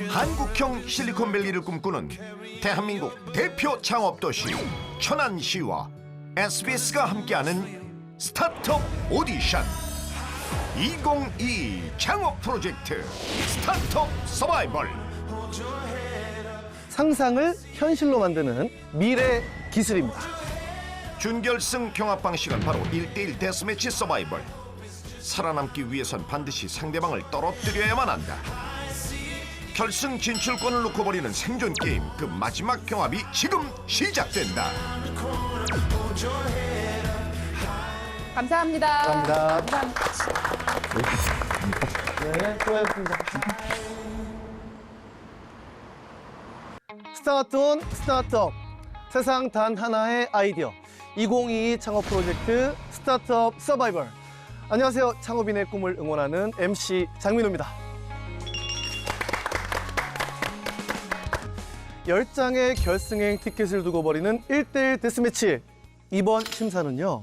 한국형 실리콘밸리를 꿈꾸는 대한민국 대표 창업도시 천안시와 SBS가 함께하는 스타트업 오디션 2022 창업 프로젝트 스타트업 서바이벌. 상상을 현실로 만드는 미래 기술입니다. 준결승 경합 방식은 바로 1대1 데스매치 서바이벌. 살아남기 위해선 반드시 상대방을 떨어뜨려야만 한다. 결승 진출권을 놓고 벌이는 생존 게임, 그 마지막 경합이 지금 시작된다. 감사합니다. 감사합니다. 네, 수고하셨습니다. 스타트온 스타트업, 세상 단 하나의 아이디어 2022 창업 프로젝트 스타트업 서바이벌. 안녕하세요. 창업인의 꿈을 응원하는 MC 장민호입니다. 10장의 결승행 티켓을 두고 벌이는 1대1 데스매치. 이번 심사는요,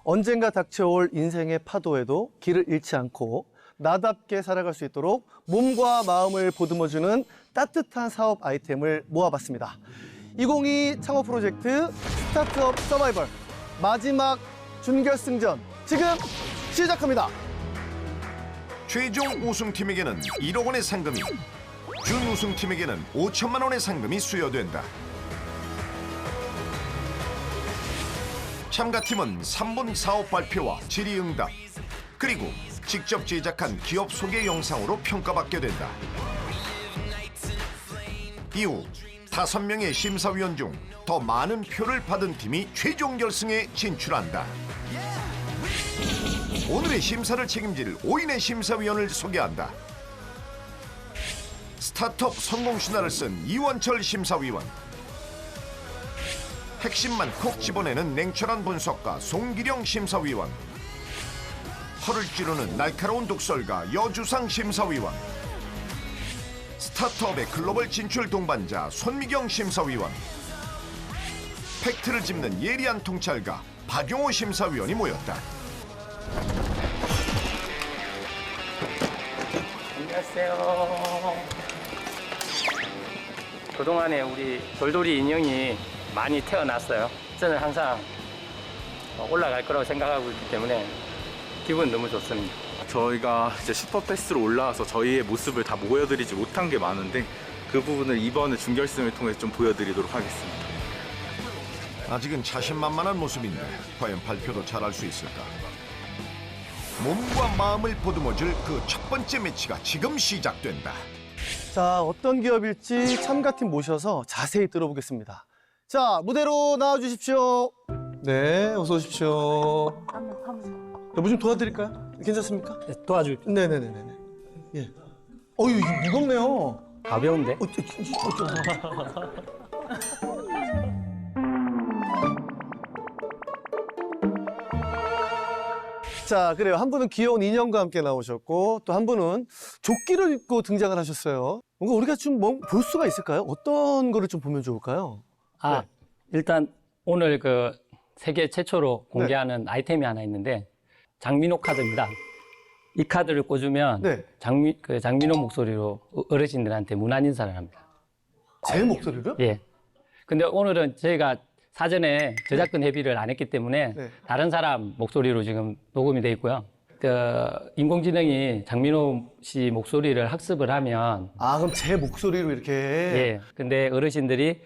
언젠가 닥쳐올 인생의 파도에도 길을 잃지 않고 나답게 살아갈 수 있도록 몸과 마음을 보듬어주는 따뜻한 사업 아이템을 모아봤습니다. 2022 창업 프로젝트 스타트업 서바이벌 마지막 준결승전 지금 시작합니다. 최종 우승팀에게는 1억 원의 상금이, 준우승팀에게는 5천만 원의 상금이 수여된다. 참가팀은 3분 사업 발표와 질의응답, 그리고 직접 제작한 기업 소개 영상으로 평가받게 된다. 이후 5명의 심사위원 중 더 많은 표를 받은 팀이 최종 결승에 진출한다. 오늘의 심사를 책임질 5인의 심사위원을 소개한다. 스타트업 성공 신화를 쓴 이원철 심사위원, 핵심만 콕 집어내는 냉철한 분석가 송기령 심사위원, 허를 찌르는 날카로운 독설가 여주상 심사위원, 스타트업의 글로벌 진출 동반자 손미경 심사위원, 팩트를 짚는 예리한 통찰가 박용호 심사위원이 모였다. 안녕하세요. 그동안에 우리 돌돌이 인형이 많이 태어났어요. 저는 항상 올라갈 거라고 생각하고 있기 때문에 기분 너무 좋습니다. 저희가 이제 슈퍼패스로 올라와서 저희의 모습을 다 보여드리지 못한 게 많은데 그 부분을 이번에 준결승을 통해서 좀 보여드리도록 하겠습니다. 아직은 자신만만한 모습인데 과연 발표도 잘할 수 있을까? 몸과 마음을 보듬어줄 그 첫 번째 매치가 지금 시작된다. 자, 어떤 기업일지 참가팀 모셔서 자세히 들어보겠습니다. 자, 무대로 나와주십시오. 네, 어서 오십시오. 뭐 좀 도와드릴까요? 괜찮습니까? 네, 도와줄게요. 네네네네. 예. 어유 이거 무겁네요. 가벼운데? 자, 그래요. 한 분은 귀여운 인형과 함께 나오셨고 또 한 분은 조끼를 입고 등장을 하셨어요. 뭔가 우리가 좀 볼 수가 있을까요? 어떤 거를 좀 보면 좋을까요? 아, 네. 일단 오늘 그 세계 최초로 공개하는 아이템이 하나 있는데 장민호 카드입니다. 이 카드를 꽂으면 네. 장민호 목소리로 어르신들한테 문안 인사를 합니다. 제 목소리로요? 예. 근데 오늘은 저희가 사전에 저작권 협의를 안 했기 때문에 네. 다른 사람 목소리로 지금 녹음이 돼 있고요. 인공지능이 장민호 씨 목소리를 학습을 하면 아, 그럼 제 목소리로 이렇게. 예. 근데 어르신들이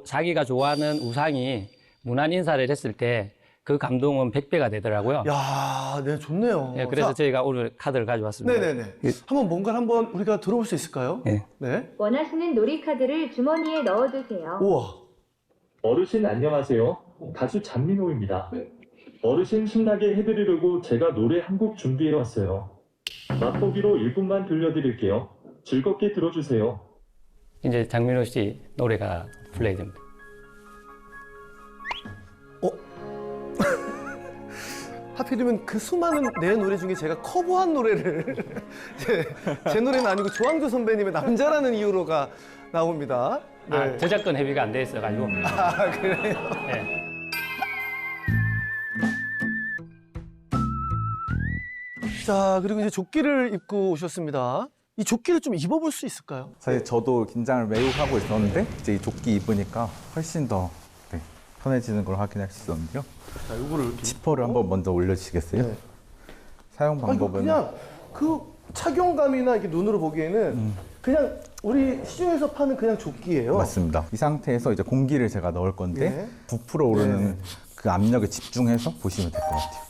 자기가 좋아하는 우상이 문안 인사를 했을 때 그 감동은 100배가 되더라고요. 야, 네, 좋네요. 예, 그래서 자, 저희가 오늘 카드를 가져왔습니다. 네네네. 한번 뭔가를 한번 우리가 들어볼 수 있을까요? 예. 네. 원하시는 놀이카드를 주머니에 넣어두세요. 우와. 어르신 안녕하세요. 가수 장민호입니다. 어르신 신나게 해드리려고 제가 노래 한 곡 준비해 왔어요. 맛보기로 1분만 들려드릴게요. 즐겁게 들어주세요. 이제 장민호 씨 노래가 플레이됩니다. 하필이면 그 수많은 내 노래 중에 제가 커버한 노래를 제 노래는 아니고 조항조 선배님의 남자라는 이유로가 나옵니다. 네. 아, 저작권 협의가 안 돼 있어가지고. 아, 그래요? 예. 자, 그리고 이제 조끼를 입고 오셨습니다. 이 조끼를 좀 입어볼 수 있을까요? 사실 저도 긴장을 매우 하고 있었는데 이제 이 조끼 입으니까 훨씬 더 편해지는 걸 확인할 수 있었는데요. 자, 요거를 이렇게 지퍼를 한번 먼저 올려주시겠어요? 네. 사용 이거 방법은 그냥 그 착용감이나 이렇게 눈으로 보기에는 그냥 우리 시중에서 파는 그냥 조끼예요. 맞습니다. 이 상태에서 이제 공기를 제가 넣을 건데 네. 부풀어 오르는 네. 그 압력에 집중해서 보시면 될 것 같아요.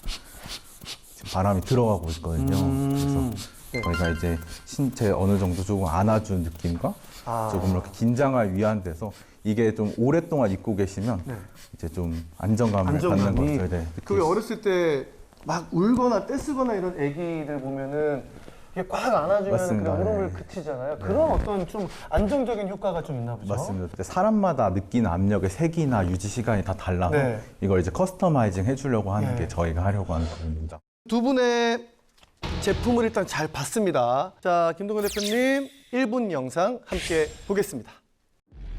지금 바람이 들어가고 있거든요. 네. 그래서 저희가 이제 신체 어느 정도 조금 안아준 느낌과 아. 조금 이렇게 긴장을 위한 데서 이게 좀 오랫동안 입고 계시면 네. 이제 좀 안정감을 받는 안정감이. 것을 그게 어렸을 때 막 울거나 떼쓰거나 이런 애기들 보면은 이게 꽉 안아주면 맞습니다. 그냥 울음을 네. 그치잖아요. 그런 어떤 좀 안정적인 효과가 좀 있나 보죠. 맞습니다. 근데 사람마다 느끼는 압력의 색이나 유지 시간이 다 달라서 네. 이걸 이제 커스터마이징 해주려고 하는 네. 게 저희가 하려고 하는 부분입니다. 두 분의 제품을 일단 잘 봤습니다. 자, 김동근 대표님 1분 영상 함께 보겠습니다.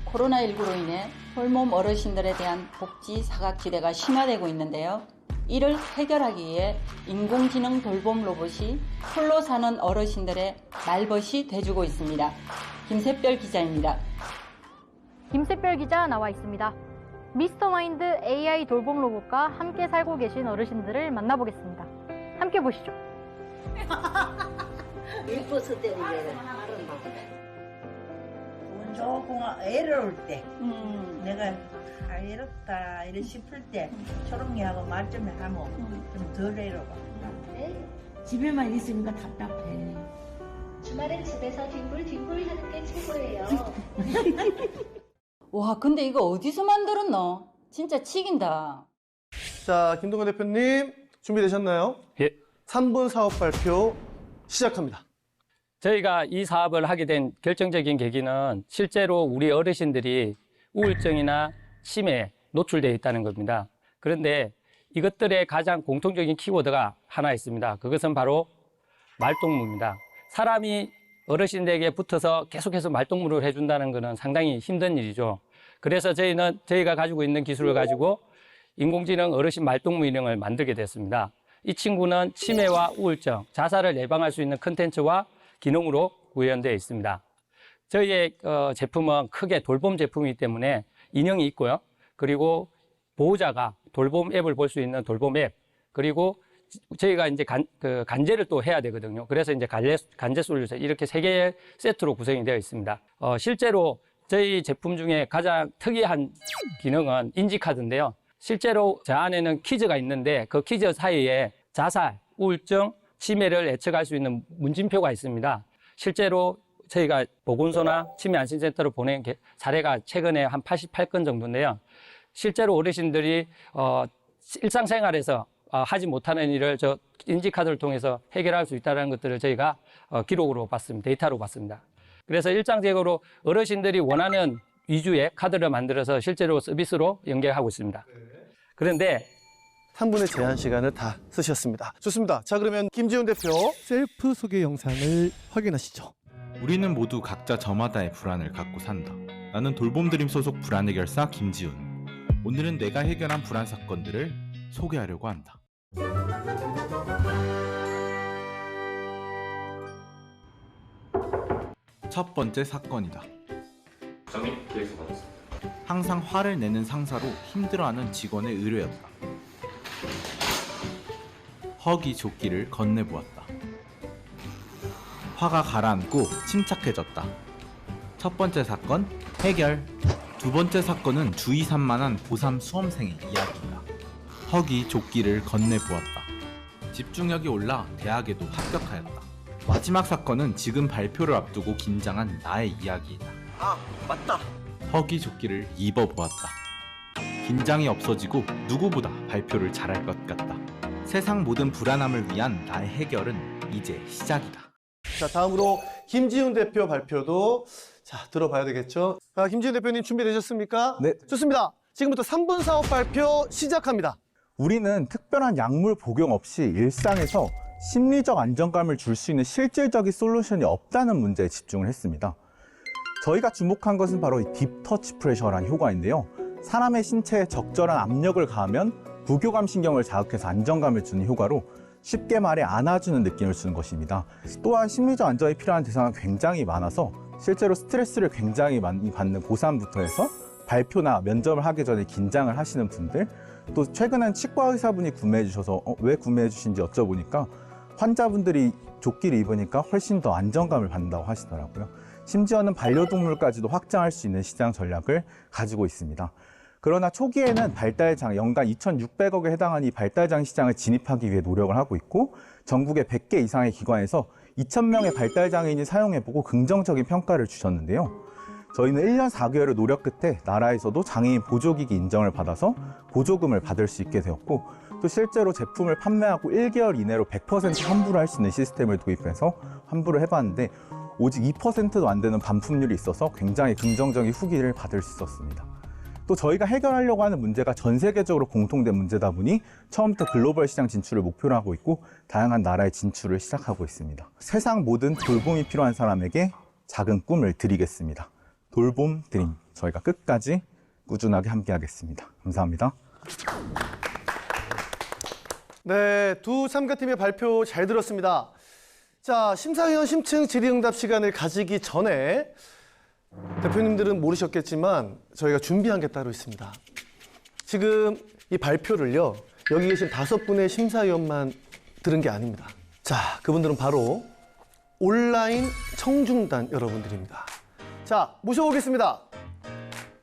코로나19로 인해 홀몸 어르신들에 대한 복지 사각지대가 심화되고 있는데요. 이를 해결하기 위해 인공지능 돌봄 로봇이 홀로 사는 어르신들의 말벗이 돼주고 있습니다. 김샛별 기자입니다. 김샛별 기자 나와 있습니다. 미스터마인드 AI 돌봄 로봇과 함께 살고 계신 어르신들을 만나보겠습니다. 함께 보시죠. 예뻐서 때리게 조금 애를 올 때 내가 외롭다 이래 싶을 때 초롱이하고 말 좀 하면 좀 덜 외로워. 집에만 있으니까 답답해. 주말엔 집에서 뒹굴뒹굴 하는 게 최고예요. 와, 근데 이거 어디서 만들었노? 진짜 치긴다. 자, 김동근 대표님 준비되셨나요? 예. 3분 사업 발표 시작합니다. 저희가 이 사업을 하게 된 결정적인 계기는 실제로 우리 어르신들이 우울증이나 치매에 노출되어 있다는 겁니다. 그런데 이것들의 가장 공통적인 키워드가 하나 있습니다. 그것은 바로 말동무입니다. 사람이 어르신들에게 붙어서 계속해서 말동무를 해준다는 것은 상당히 힘든 일이죠. 그래서 저희가 가지고 있는 기술을 가지고 인공지능 어르신 말동무 인형을 만들게 됐습니다. 이 친구는 치매와 우울증, 자살을 예방할 수 있는 컨텐츠와 기능으로 구현되어 있습니다. 저희의 제품은 크게 돌봄 제품이기 때문에 인형이 있고요. 그리고 보호자가 돌봄 앱을 볼 수 있는 돌봄 앱, 그리고 저희가 이제 간제를 또 해야 되거든요. 그래서 이제 간제 솔루션 이렇게 3개의 세트로 구성이 되어 있습니다. 실제로 저희 제품 중에 가장 특이한 기능은 인지카드인데요. 실제로 저 안에는 퀴즈가 있는데 그 퀴즈 사이에 자살, 우울증, 치매를 예측할 수 있는 문진표가 있습니다. 실제로 저희가 보건소나 치매안심센터로 보낸 사례가 최근에 한 88건 정도인데요. 실제로 어르신들이 일상생활에서 하지 못하는 일을 저 인지카드를 통해서 해결할 수 있다는 것들을 저희가 기록으로 봤습니다. 데이터로 봤습니다. 그래서 일상적으로 어르신들이 원하는 위주의 카드를 만들어서 실제로 서비스로 연결하고 있습니다. 그런데 3분의 제한 시간을 다 쓰셨습니다. 좋습니다. 자, 그러면 김지훈 대표 셀프 소개 영상을 확인하시죠. 우리는 모두 각자 저마다의 불안을 갖고 산다. 나는 돌봄드림 소속 불안 해결사 김지훈. 오늘은 내가 해결한 불안 사건들을 소개하려고 한다. 첫 번째 사건이다. 항상 화를 내는 상사로 힘들어하는 직원의 의뢰였다. 허기 조끼를 건네보았다. 화가 가라앉고 침착해졌다. 첫 번째 사건 해결. 두 번째 사건은 주의 산만한 고3 수험생의 이야기이다. 허기 조끼를 건네보았다. 집중력이 올라 대학에도 합격하였다. 마지막 사건은 지금 발표를 앞두고 긴장한 나의 이야기이다. 아, 맞다. 허기 조끼를 입어보았다. 긴장이 없어지고 누구보다 발표를 잘할 것 같다. 세상 모든 불안함을 위한 나의 해결은 이제 시작이다. 자, 다음으로 김지훈 대표 발표도 자, 들어봐야 되겠죠? 자, 김지훈 대표님 준비되셨습니까? 네. 좋습니다. 지금부터 3분 사업 발표 시작합니다. 우리는 특별한 약물 복용 없이 일상에서 심리적 안정감을 줄 수 있는 실질적인 솔루션이 없다는 문제에 집중을 했습니다. 저희가 주목한 것은 바로 이 딥터치 프레셔라는 효과인데요. 사람의 신체에 적절한 압력을 가하면 부교감 신경을 자극해서 안정감을 주는 효과로 쉽게 말해 안아주는 느낌을 주는 것입니다. 또한 심리적 안정이 필요한 대상은 굉장히 많아서 실제로 스트레스를 굉장히 많이 받는 고3부터 해서 발표나 면접을 하기 전에 긴장을 하시는 분들, 또 최근엔 치과 의사분이 구매해 주셔서 왜 구매해 주신지 여쭤보니까 환자분들이 조끼를 입으니까 훨씬 더 안정감을 받는다고 하시더라고요. 심지어는 반려동물까지도 확장할 수 있는 시장 전략을 가지고 있습니다. 그러나 초기에는 발달장, 연간 2,600억에 해당하는 이 발달장 시장을 진입하기 위해 노력을 하고 있고, 전국의 100개 이상의 기관에서 2,000명의 발달장애인이 사용해보고 긍정적인 평가를 주셨는데요. 저희는 1년 4개월의 노력 끝에 나라에서도 장애인 보조기기 인정을 받아서 보조금을 받을 수 있게 되었고, 또 실제로 제품을 판매하고 1개월 이내로 100% 환불을 할 수 있는 시스템을 도입해서 환불을 해봤는데 오직 2%도 안 되는 반품률이 있어서 굉장히 긍정적인 후기를 받을 수 있었습니다. 또 저희가 해결하려고 하는 문제가 전 세계적으로 공통된 문제다 보니 처음부터 글로벌 시장 진출을 목표로 하고 있고 다양한 나라의 진출을 시작하고 있습니다. 세상 모든 돌봄이 필요한 사람에게 작은 꿈을 드리겠습니다. 돌봄 드림, 저희가 끝까지 꾸준하게 함께하겠습니다. 감사합니다. 네, 두 참가팀의 발표 잘 들었습니다. 자, 심사위원 심층 질의응답 시간을 가지기 전에 대표님들은 모르셨겠지만 저희가 준비한 게 따로 있습니다. 지금 이 발표를요, 여기 계신 5분의 심사위원만 들은 게 아닙니다. 자, 그분들은 바로 온라인 청중단 여러분들입니다. 자, 모셔보겠습니다.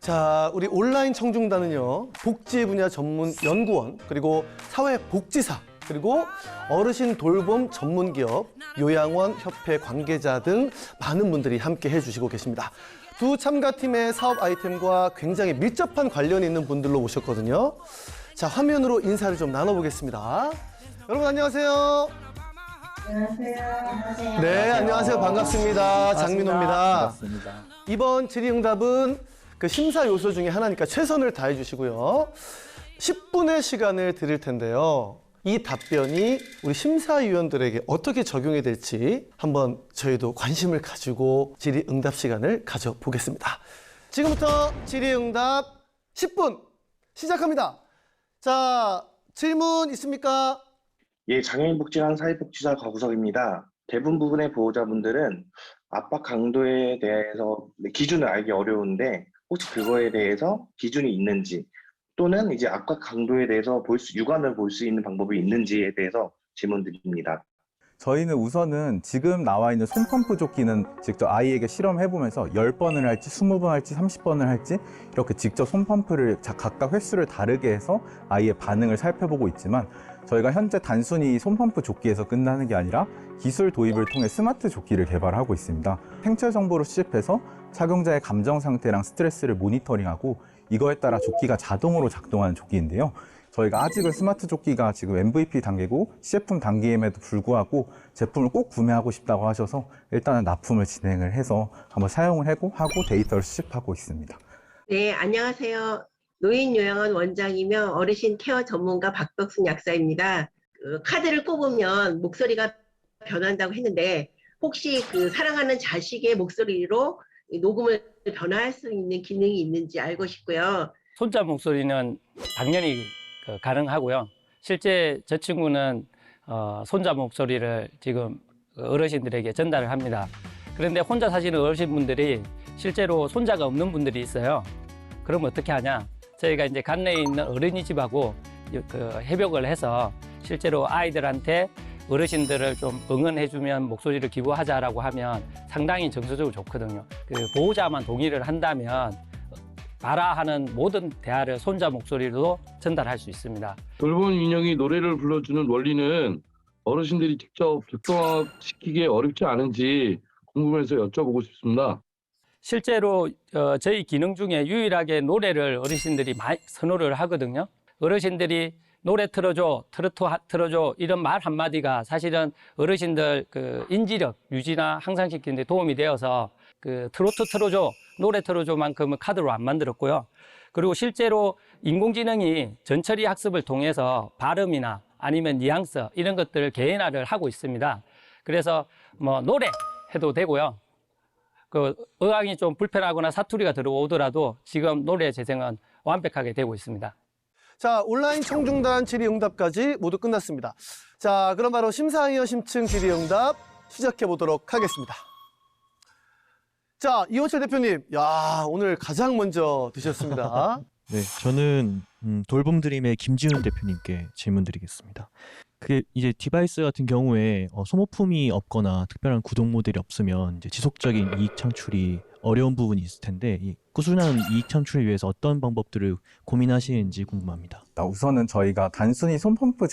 자, 우리 온라인 청중단은요, 복지 분야 전문 연구원, 그리고 사회복지사, 그리고 어르신 돌봄 전문기업, 요양원 협회 관계자 등 많은 분들이 함께 해주시고 계십니다. 두 참가팀의 사업 아이템과 굉장히 밀접한 관련이 있는 분들로 모셨거든요. 자, 화면으로 인사를 좀 나눠보겠습니다. 여러분 안녕하세요. 안녕하세요. 네, 안녕하세요. 반갑습니다. 장민호입니다. 반갑습니다. 이번 질의응답은 그 심사 요소 중에 하나니까 최선을 다해 주시고요. 10분의 시간을 드릴 텐데요. 이 답변이 우리 심사위원들에게 어떻게 적용이 될지 한번 저희도 관심을 가지고 질의응답 시간을 가져보겠습니다. 지금부터 질의응답 10분 시작합니다. 자, 질문 있습니까? 예, 장애인 복지관 사회복지사 곽우석입니다. 대부분 부분의 보호자분들은 압박 강도에 대해서 기준을 알기 어려운데 혹시 그거에 대해서 기준이 있는지 또는 이제 압박 강도에 대해서 유관을 볼 수 있는 방법이 있는지에 대해서 질문드립니다. 저희는 우선은 지금 나와 있는 손펌프 조끼는 직접 아이에게 실험해보면서 10번을 할지 20번 할지 30번을 할지 이렇게 직접 손펌프를 각각 횟수를 다르게 해서 아이의 반응을 살펴보고 있지만 저희가 현재 단순히 손펌프 조끼에서 끝나는 게 아니라 기술 도입을 통해 스마트 조끼를 개발하고 있습니다. 생체 정보를 수집해서 착용자의 감정 상태랑 스트레스를 모니터링하고 이거에 따라 조끼가 자동으로 작동하는 조끼인데요. 저희가 아직은 스마트 조끼가 지금 MVP 단계고 시제품 단계임에도 불구하고 제품을 꼭 구매하고 싶다고 하셔서 일단은 납품을 진행을 해서 한번 사용을 하고 데이터를 수집하고 있습니다. 네, 안녕하세요. 노인요양원 원장이며 어르신 케어 전문가 박덕순 약사입니다. 카드를 꼽으면 목소리가 변한다고 했는데 혹시 그 사랑하는 자식의 목소리로 녹음을 변화할 수 있는 기능이 있는지 알고 싶고요. 손자 목소리는 당연히 가능하고요. 실제 저 친구는 손자 목소리를 지금 어르신들에게 전달을 합니다. 그런데 혼자 사시는 어르신분들이 실제로 손자가 없는 분들이 있어요. 그러면 어떻게 하냐? 저희가 이제 관내에 있는 어린이집하고 협력을 해서 실제로 아이들한테 어르신들을 좀 응원해주면 목소리를 기부하자라고 하면 상당히 정서적으로 좋거든요. 보호자만 동의를 한다면 말하는 모든 대화를 손자 목소리로 전달할 수 있습니다. 돌봄 인형이 노래를 불러주는 원리는 어르신들이 직접 객관화시키기 어렵지 않은지 궁금해서 여쭤보고 싶습니다. 실제로 저희 기능 중에 유일하게 노래를 어르신들이 많이 선호를 하거든요. 어르신들이 노래 틀어줘, 트로트 틀어줘 이런 말 한마디가 사실은 어르신들 인지력 유지나 향상시키는 데 도움이 되어서 트로트 틀어줘, 노래 틀어줘만큼은 카드로 안 만들었고요. 그리고 실제로 인공지능이 전처리 학습을 통해서 발음이나 아니면 뉘앙스 이런 것들을 개인화를 하고 있습니다. 그래서 뭐 노래 해도 되고요. 어항이 좀 불편하거나 사투리가 들어오더라도 지금 노래 재생은 완벽하게 되고 있습니다. 자, 온라인 청중단 질의응답까지 모두 끝났습니다. 자, 그럼 바로 심사위원 심층 질의응답 시작해 보도록 하겠습니다. 자, 이원철 대표님, 야, 오늘 가장 먼저 드셨습니다. 네, 저는 돌봄 드림의 김지훈 대표님께 질문 드리겠습니다. 그게 이제 디바이스 같은 경우에 소모품이 없거나 특별한 구동 모델이 없으면 이제 지속적인 이익 창출이 어려운 부분이 있을 텐데 이 꾸준한 이익 창출을 위해서 어떤 방법들을 고민하시는지 궁금합니다. 우선은 저희가 단순히 손펌프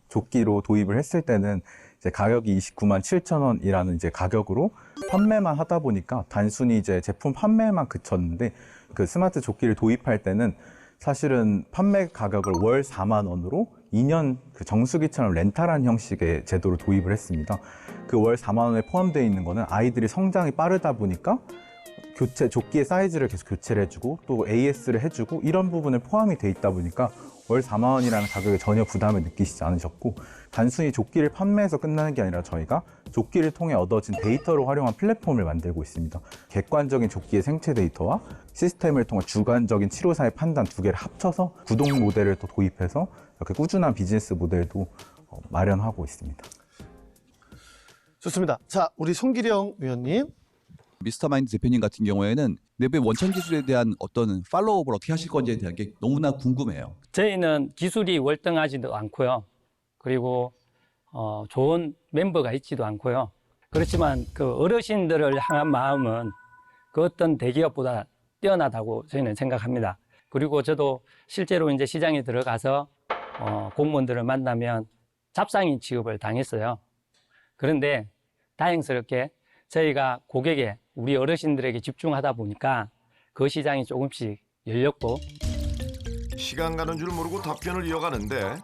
조끼로 도입을 했을 때는 이제 가격이 29만 7천 원이라는 이제 가격으로 판매만 하다 보니까 단순히 이제 제품 판매만 그쳤는데 그 스마트 조끼를 도입할 때는 사실은 판매 가격을 월 4만 원으로 2년 그 정수기처럼 렌탈한 형식의 제도를 도입을 했습니다. 그 월 4만 원에 포함되어 있는 거는 아이들이 성장이 빠르다 보니까 조끼의 사이즈를 계속 교체를 해주고 또 AS를 해주고 이런 부분을 포함이 돼 있다 보니까 월 4만 원이라는 가격에 전혀 부담을 느끼시지 않으셨고 단순히 조끼를 판매해서 끝나는 게 아니라 저희가 조끼를 통해 얻어진 데이터를 활용한 플랫폼을 만들고 있습니다. 객관적인 조끼의 생체 데이터와 시스템을 통한 주관적인 치료사의 판단 두 개를 합쳐서 구동 모델을 또 도입해서 이렇게 꾸준한 비즈니스 모델도 마련하고 있습니다. 좋습니다. 자, 우리 송기령 위원님. 미스터마인드 대표님 같은 경우에는 내부의 원천 기술에 대한 어떤 팔로우업을 어떻게 하실 건지에 대한 게 너무나 궁금해요. 저희는 기술이 월등하지도 않고요. 그리고 좋은 멤버가 있지도 않고요. 그렇지만 그 어르신들을 향한 마음은 그 어떤 대기업보다 뛰어나다고 저희는 생각합니다. 그리고 저도 실제로 이제 시장에 들어가서 공무원들을 만나면 잡상인 취급을 당했어요. 그런데 다행스럽게 저희가 고객에 우리 어르신들에게 집중하다 보니까 그 시장이 조금씩 열렸고 시간 가는 줄 모르고 답변을 이어가는데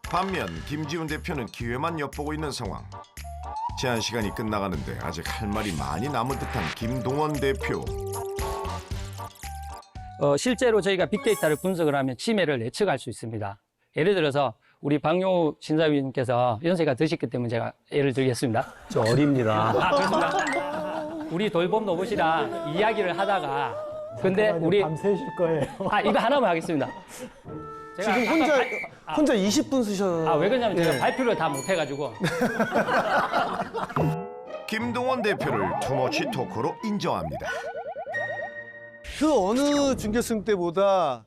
반면 김지훈 대표는 기회만 엿보고 있는 상황. 제한 시간이 끝나가는데 아직 할 말이 많이 남은 듯한 김동원 대표. 실제로 저희가 빅데이터를 분석을 하면 치매를 예측할 수 있습니다. 예를 들어서 우리 박용우 심사위원님께서 연세가 드셨기 때문에 제가 예를 들겠습니다. 저 어립니다. 그렇습니다. 우리 돌봄 로봇이랑 이야기를 하다가 근데 우리 밤새실 거예요. 이거 하나만 하겠습니다. 제가 지금 혼자 20분 쓰셔. 왜 그러냐면 제가 예. 발표를 다 못해가지고. 김동원 대표를 투머치 토커로 인정합니다. 그 어느 준결승 때보다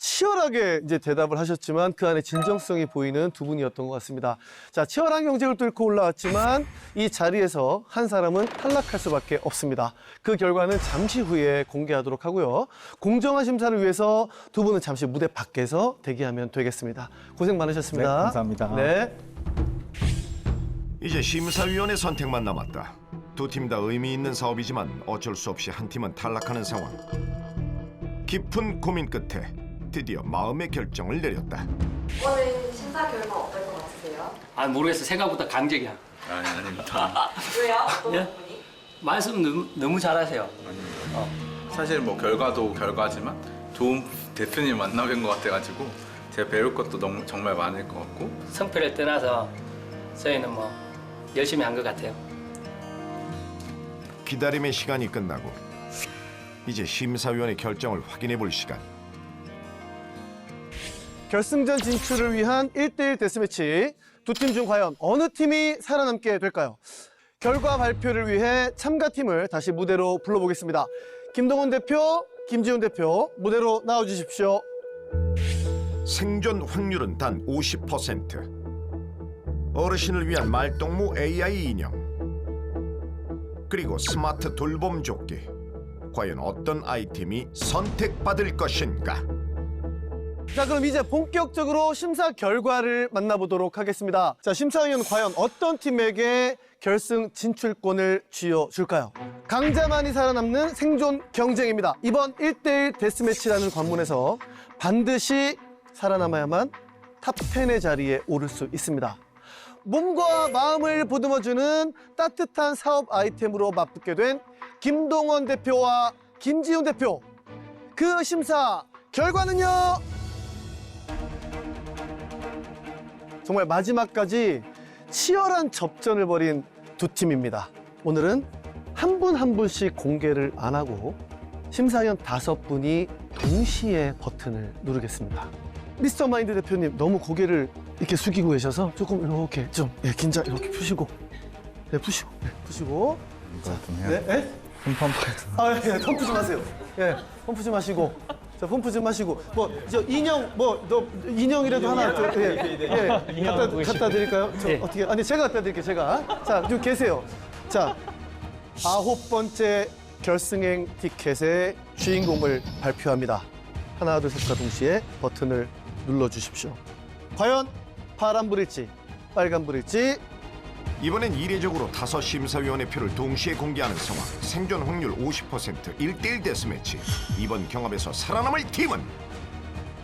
치열하게 이제 대답을 하셨지만 그 안에 진정성이 보이는 두 분이었던 것 같습니다. 자, 치열한 경쟁을 뚫고 올라왔지만 이 자리에서 한 사람은 탈락할 수밖에 없습니다. 그 결과는 잠시 후에 공개하도록 하고요. 공정한 심사를 위해서 두 분은 잠시 무대 밖에서 대기하면 되겠습니다. 고생 많으셨습니다. 네, 감사합니다. 네. 이제 심사위원의 선택만 남았다. 두 팀 다 의미 있는 사업이지만 어쩔 수 없이 한 팀은 탈락하는 상황. 깊은 고민 끝에 드디어 마음의 결정을 내렸다. 이번엔 심사 결과 어떨 것 같으세요? 모르겠어. 생각보다 강적이야. 아닙니다. 왜요? 어떤 예? 부분이? 말씀 너무 잘하세요. 사실 뭐 결과도 결과지만 좋은 대표님 만나뵌 것 같아가지고 제가 배울 것도 정말 많을 것 같고 성패를 떠나서 저희는 뭐 열심히 한 것 같아요. 기다림의 시간이 끝나고 이제 심사위원의 결정을 확인해 볼 시간. 결승전 진출을 위한 1대1 데스매치. 두 팀 중 과연 어느 팀이 살아남게 될까요? 결과 발표를 위해 참가팀을 다시 무대로 불러보겠습니다. 김동원 대표, 김지훈 대표 무대로 나와주십시오. 생존 확률은 단 50%. 어르신을 위한 말동무 AI 인형. 그리고 스마트 돌봄 조끼. 과연 어떤 아이템이 선택받을 것인가? 자, 그럼 이제 본격적으로 심사 결과를 만나보도록 하겠습니다. 자, 심사위원 과연 어떤 팀에게 결승 진출권을 쥐어줄까요? 강자만이 살아남는 생존 경쟁입니다. 이번 1대1 데스매치라는 관문에서 반드시 살아남아야만 탑10의 자리에 오를 수 있습니다. 몸과 마음을 보듬어주는 따뜻한 사업 아이템으로 맞붙게 된 김동원 대표와 김지훈 대표. 그 심사 결과는요? 정말 마지막까지 치열한 접전을 벌인 두 팀입니다. 오늘은 한 분 한 분씩 공개를 안 하고 심사위원 5분이 동시에 버튼을 누르겠습니다. 미스터 마인드 대표님 너무 고개를 이렇게 숙이고 계셔서 조금 이렇게 좀 긴장 이렇게 푸시고 푸시고 이거 좀 해야 돼. 펌프. 예, 펌프 좀 하세요. 예, 펌프 좀 하시고. 자, 펌프 좀 하시고. 저 인형, 너 인형이라도 하나, 갖다 드릴까요? 어떻게, 아니, 제가 갖다 드릴게요, 제가. 자, 좀 계세요. 자, 9번째 결승행 티켓의 주인공을 발표합니다. 하나, 둘, 셋과 동시에 버튼을 눌러주십시오. 과연 파란불일지, 빨간불일지, 이번엔 이례적으로 5심사위원의 표를 동시에 공개하는 상황. 생존 확률 50%, 1대1 데스매치. 이번 경합에서 살아남을 팀은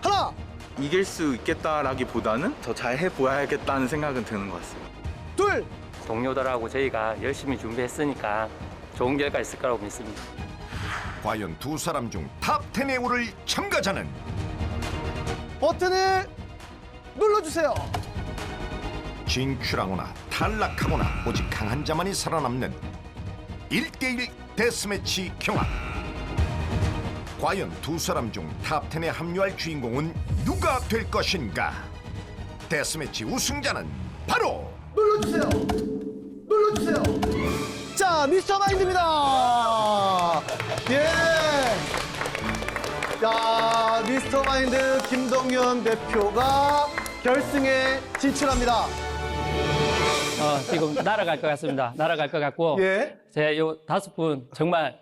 하나! 이길 수 있겠다라기보다는 더 잘 해보야겠다는 생각은 드는 것 같습니다. 둘! 동료들하고 저희가 열심히 준비했으니까 좋은 결과 있을 거라고 믿습니다. 과연 두 사람 중 탑10에 오를 참가자는 버튼을 눌러주세요. 진출하거나 탈락하거나 오직 강한 자만이 살아남는 1대1 데스매치 경합. 과연 두 사람 중 탑10에 합류할 주인공은 누가 될 것인가? 데스매치 우승자는 바로 눌러주세요. 자, 미스터 마인드입니다. 예. 자, 미스터 마인드 김동현 대표가 결승에 진출합니다. 지금 날아갈 것 같습니다. 날아갈 것 같고 제가 요 5분 정말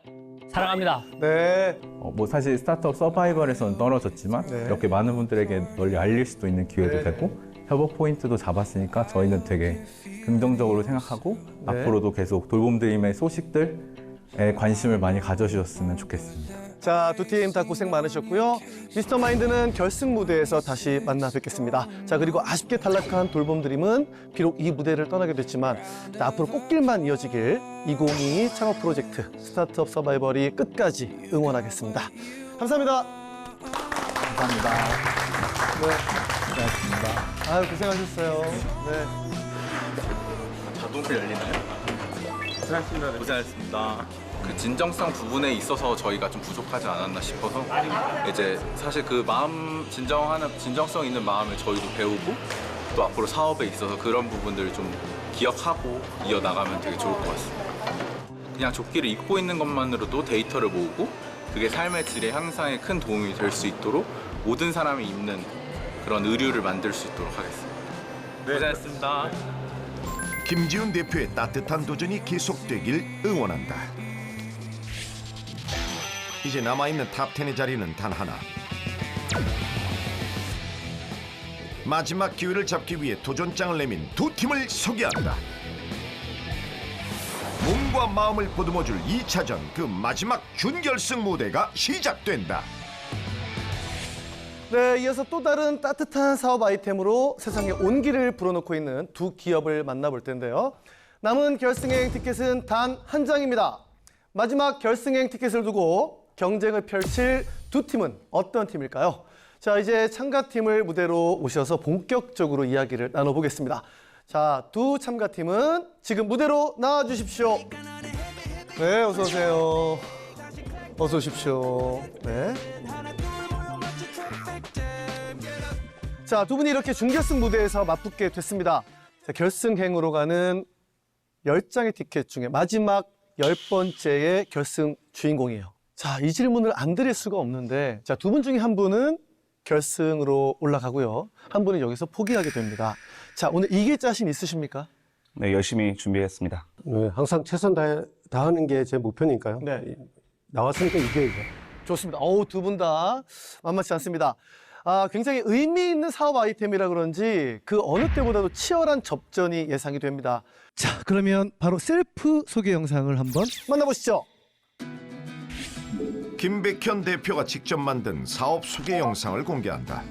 사랑합니다. 네. 뭐 사실 스타트업 서바이벌에서는 떨어졌지만 이렇게 많은 분들에게 널리 알릴 수도 있는 기회도 되고 협업 포인트도 잡았으니까 저희는 되게 긍정적으로 생각하고 앞으로도 계속 돌봄드림의 소식들에 관심을 많이 가져주셨으면 좋겠습니다. 자, 두 팀 다 고생 많으셨고요. 미스터 마인드는 결승 무대에서 다시 만나 뵙겠습니다. 자, 그리고 아쉽게 탈락한 돌봄드림은 비록 이 무대를 떠나게 됐지만 앞으로 꽃길만 이어지길 2022 창업 프로젝트 스타트업 서바이벌이 끝까지 응원하겠습니다. 감사합니다. 감사합니다. 네. 고생하셨습니다. 아유, 고생하셨어요. 네. 자동으로 열리나요? 고생하셨습니다. 그 진정성 부분에 있어서 저희가 좀 부족하지 않았나 싶어서 이제 사실 그 진정성 있는 마음을 저희도 배우고 또 앞으로 사업에 있어서 그런 부분들을 좀 기억하고 이어나가면 되게 좋을 것 같습니다. 그냥 조끼를 입고 있는 것만으로도 데이터를 모으고 그게 삶의 질의 향상에 큰 도움이 될 수 있도록 모든 사람이 입는 그런 의류를 만들 수 있도록 하겠습니다. 고생하셨습니다. 김지훈 대표의 따뜻한 도전이 계속되길 응원한다. 이제 남아있는 탑10의 자리는 단 하나. 마지막 기회를 잡기 위해 도전장을 내민 두 팀을 소개한다. 몸과 마음을 보듬어줄 2차전, 그 마지막 준결승 무대가 시작된다. 네, 이어서 또 다른 따뜻한 사업 아이템으로 세상에 온기를 불어넣고 있는 두 기업을 만나볼 텐데요. 남은 결승행 티켓은 단 한 장입니다. 마지막 결승행 티켓을 두고 경쟁을 펼칠 두 팀은 어떤 팀일까요? 자, 이제 참가팀을 무대로 오셔서 본격적으로 이야기를 나눠보겠습니다. 자, 두 참가팀은 지금 무대로 나와주십시오. 네, 어서 오세요. 어서 오십시오. 네. 자, 두 분이 이렇게 준결승 무대에서 맞붙게 됐습니다. 자, 결승행으로 가는 10장의 티켓 중에 마지막 10번째의 결승 주인공이에요. 자, 이 질문을 안 드릴 수가 없는데, 자, 두 분 중에 한 분은 결승으로 올라가고요. 한 분은 여기서 포기하게 됩니다. 자, 오늘 이길 자신 있으십니까? 네, 열심히 준비했습니다. 네, 항상 최선 다하는 게 제 목표니까요. 네. 나왔으니까 이겨야죠. 좋습니다. 어우, 두 분 다 만만치 않습니다. 굉장히 의미 있는 사업 아이템이라 그런지 그 어느 때보다도 치열한 접전이 예상이 됩니다. 자, 그러면 바로 셀프 소개 영상을 한번 만나보시죠. 김백현 대표가 직접 만든 사업 소개 영상을 공개한다.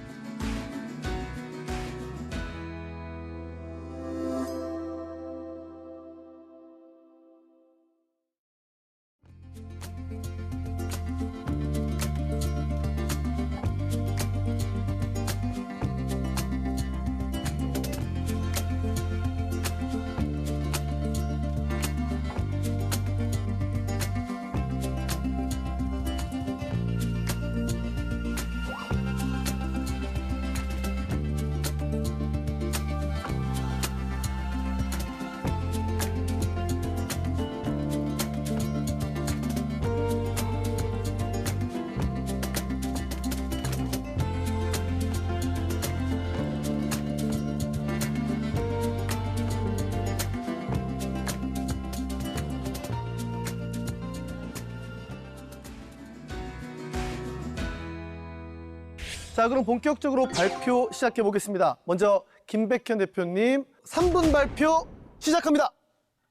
자, 그럼 본격적으로 발표 시작해 보겠습니다. 먼저 김백현 대표님 3분 발표 시작합니다.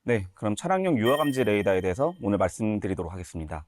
네, 그럼 차량용 유화 감지 레이더에 대해서 오늘 말씀드리도록 하겠습니다.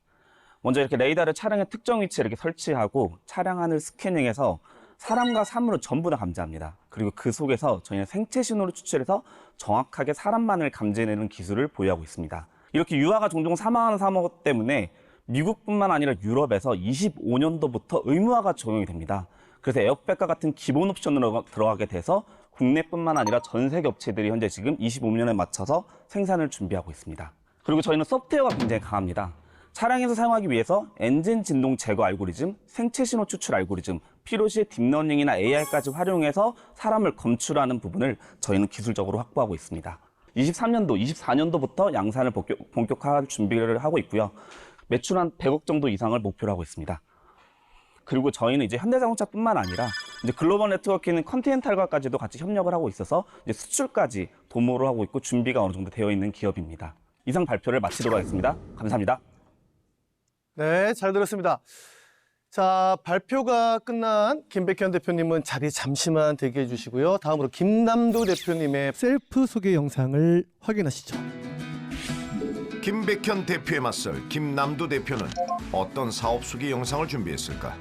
먼저 이렇게 레이더를 차량의 특정 위치에 이렇게 설치하고 차량 안을 스캐닝해서 사람과 사물을 전부 다 감지합니다. 그리고 그 속에서 저희는 생체 신호를 추출해서 정확하게 사람만을 감지해내는 기술을 보유하고 있습니다. 이렇게 유아가 종종 사망하는 사고 때문에 미국뿐만 아니라 유럽에서 25년도부터 의무화가 적용이 됩니다. 그래서 에어백과 같은 기본 옵션으로 들어가게 돼서 국내뿐만 아니라 전 세계 업체들이 현재 지금 25년에 맞춰서 생산을 준비하고 있습니다. 그리고 저희는 소프트웨어가 굉장히 강합니다. 차량에서 사용하기 위해서 엔진 진동 제거 알고리즘, 생체 신호 추출 알고리즘, 필요시 딥러닝이나 AI까지 활용해서 사람을 검출하는 부분을 저희는 기술적으로 확보하고 있습니다. 23년도, 24년도부터 양산을 본격화할 준비를 하고 있고요. 매출 한 100억 정도 이상을 목표로 하고 있습니다. 그리고 저희는 이제 현대자동차뿐만 아니라 이제 글로벌 네트워크에 컨티넨탈과까지도 같이 협력을 하고 있어서 이제 수출까지 도모를 하고 있고 준비가 어느 정도 되어 있는 기업입니다. 이상 발표를 마치도록 하겠습니다. 감사합니다. 네, 잘 들었습니다. 자, 발표가 끝난 김백현 대표님은 자리에 잠시만 대기해 주시고요. 다음으로 김남도 대표님의 셀프 소개 영상을 확인하시죠. 김백현 대표에 맞설 김남도 대표는 어떤 사업 소개 영상을 준비했을까?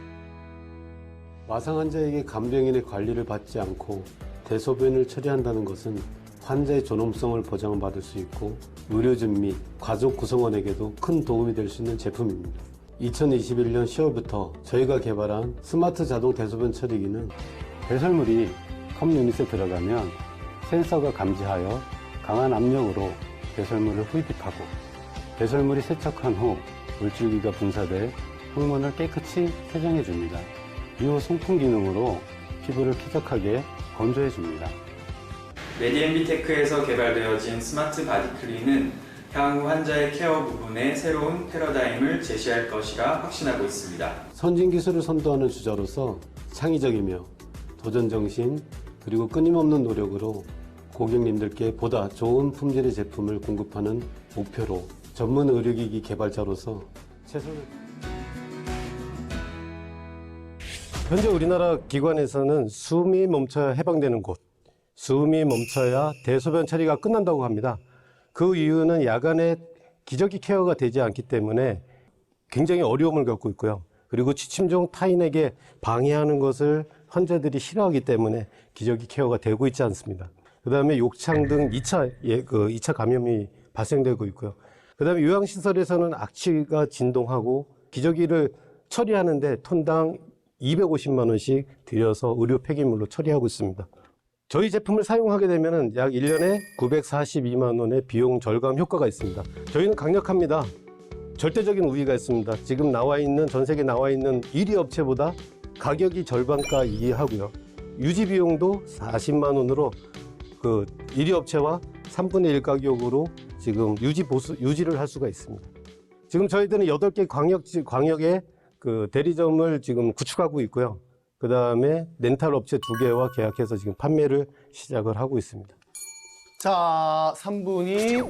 와상 환자에게 간병인의 관리를 받지 않고 대소변을 처리한다는 것은 환자의 존엄성을 보장받을 수 있고 의료진 및 가족 구성원에게도 큰 도움이 될 수 있는 제품입니다. 2021년 10월부터 저희가 개발한 스마트 자동 대소변 처리기는 배설물이 컵 유닛에 들어가면 센서가 감지하여 강한 압력으로 배설물을 흡입하고 배설물이 세척한 후 물줄기가 분사돼 항문을 깨끗이 세정해 줍니다. 이후 송풍 기능으로 피부를 쾌적하게 건조해 줍니다. 메디앤비테크에서 개발되어진 스마트 바디클린은 향후 환자의 케어 부분에 새로운 패러다임을 제시할 것이라 확신하고 있습니다. 선진 기술을 선도하는 주자로서 창의적이며 도전정신 그리고 끊임없는 노력으로 고객님들께 보다 좋은 품질의 제품을 공급하는 목표로 전문 의료기기 개발자로서 최선을 현재 우리나라 기관에서는 숨이 멈춰야 해방되는 곳, 숨이 멈춰야 대소변 처리가 끝난다고 합니다. 그 이유는 야간에 기저귀 케어가 되지 않기 때문에 굉장히 어려움을 겪고 있고요. 그리고 취침 중 타인에게 방해하는 것을 환자들이 싫어하기 때문에 기저귀 케어가 되고 있지 않습니다. 그 다음에 욕창 등 2차 감염이 발생되고 있고요. 그 다음에 요양시설에서는 악취가 진동하고 기저귀를 처리하는데 톤당 250만 원씩 들여서 의료 폐기물로 처리하고 있습니다. 저희 제품을 사용하게 되면 약 1년에 942만 원의 비용 절감 효과가 있습니다. 저희는 강력합니다. 절대적인 우위가 있습니다. 지금 전 세계에 나와 있는 1위 업체보다 가격이 절반가 이하고요. 유지 비용도 40만 원으로 그 1위 업체와 3분의 1 가격으로 지금 유지를 할 수가 있습니다. 지금 저희들은 8개 광역의 그 대리점을 지금 구축하고 있고요. 그 다음에 렌탈 업체 2개와 계약해서 지금 판매를 시작을 하고 있습니다. 자, 3분이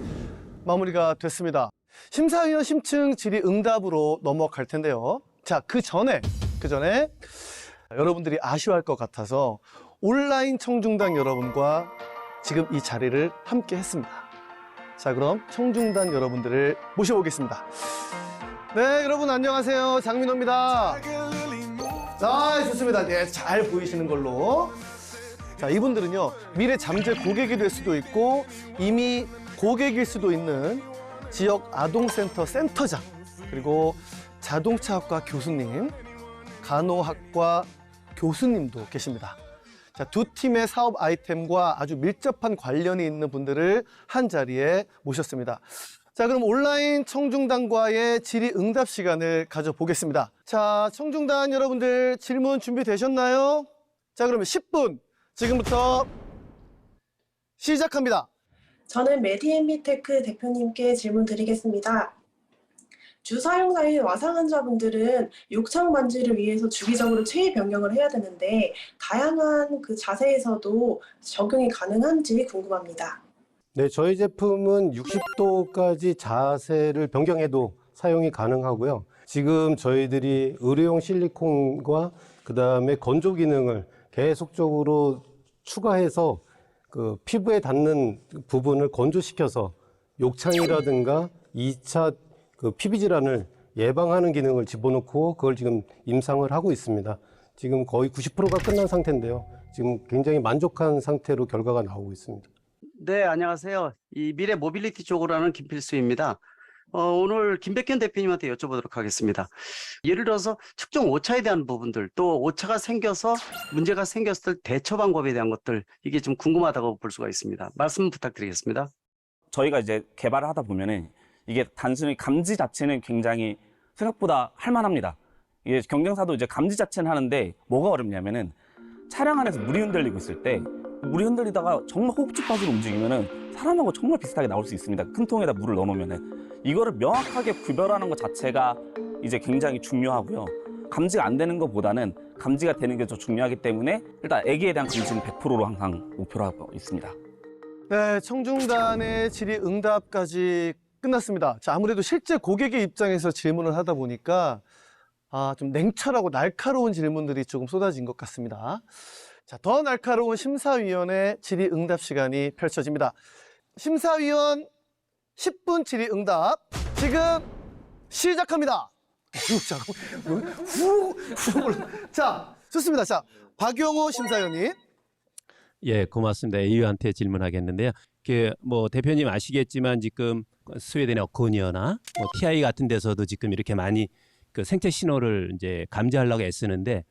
마무리가 됐습니다. 심사위원 심층 질의 응답으로 넘어갈 텐데요. 자, 그 전에 여러분들이 아쉬워할 것 같아서 온라인 청중단 여러분과 지금 이 자리를 함께 했습니다. 자, 그럼 청중단 여러분들을 모셔보겠습니다. 네, 여러분 안녕하세요. 장민호입니다. 아, 좋습니다. 네, 잘 보이시는 걸로. 자, 이분들은요, 미래 잠재 고객이 될 수도 있고 이미 고객일 수도 있는 지역 아동센터 센터장, 그리고 자동차학과 교수님, 간호학과 교수님도 계십니다. 자, 두 팀의 사업 아이템과 아주 밀접한 관련이 있는 분들을 한 자리에 모셨습니다. 자, 그럼 온라인 청중단과의 질의 응답 시간을 가져보겠습니다. 자, 청중단 여러분들 질문 준비되셨나요? 자, 그러면 10분 지금부터 시작합니다. 저는 메디앤비테크 대표님께 질문 드리겠습니다. 주사용사인 와상 환자분들은 욕창 방지를 위해서 주기적으로 체위 변경을 해야 되는데 다양한 그 자세에서도 적용이 가능한지 궁금합니다. 네, 저희 제품은 60도까지 자세를 변경해도 사용이 가능하고요. 지금 저희들이 의료용 실리콘과 그다음에 건조 기능을 계속적으로 추가해서 그 피부에 닿는 부분을 건조시켜서 욕창이라든가 2차 그 피부 질환을 예방하는 기능을 집어넣고 그걸 지금 임상을 하고 있습니다. 지금 거의 90%가 끝난 상태인데요. 지금 굉장히 만족한 상태로 결과가 나오고 있습니다. 네, 안녕하세요. 이 미래 모빌리티 쪽으로 하는 김필수입니다. 오늘 김백현 대표님한테 여쭤보도록 하겠습니다. 예를 들어서 특정 오차에 대한 부분들, 또 오차가 생겨서 문제가 생겼을 때 대처 방법에 대한 것들, 이게 좀 궁금하다고 볼 수가 있습니다. 말씀 부탁드리겠습니다. 저희가 이제 개발을 하다 보면은 이게 단순히 감지 자체는 굉장히 생각보다 할만합니다. 이게 경쟁사도 이제 감지 자체는 하는데 뭐가 어렵냐면은 차량 안에서 물이 흔들리고 있을 때 물이 흔들리다가 정말 호흡축 빠지로 움직이면은 사람하고 정말 비슷하게 나올 수 있습니다. 큰 통에다 물을 넣어놓으면은 이거를 명확하게 구별하는 것 자체가 이제 굉장히 중요하고요. 감지가 안 되는 것보다는 감지가 되는 게 더 중요하기 때문에 일단 애기에 대한 감지는 100%로 항상 목표로 하고 있습니다. 네, 청중단의 질의응답까지 끝났습니다. 자, 아무래도 실제 고객의 입장에서 질문을 하다 보니까 좀 냉철하고 날카로운 질문들이 조금 쏟아진 것 같습니다. 자, 더 날카로운 심사위원의 질의응답 시간이 펼쳐집니다. 심사위원 10분 질의응답 지금 시작합니다. 자, 좋습니다. 자, 박용호 심사위원님. 예, 고맙습니다. A유한테 질문하겠는데요. 뭐 대표님 아시겠지만 지금 스웨덴의 어코니어나 뭐 TI 같은 데서도 지금 이렇게 많이 그 생체 신호를 이제 감지하려고 애쓰는데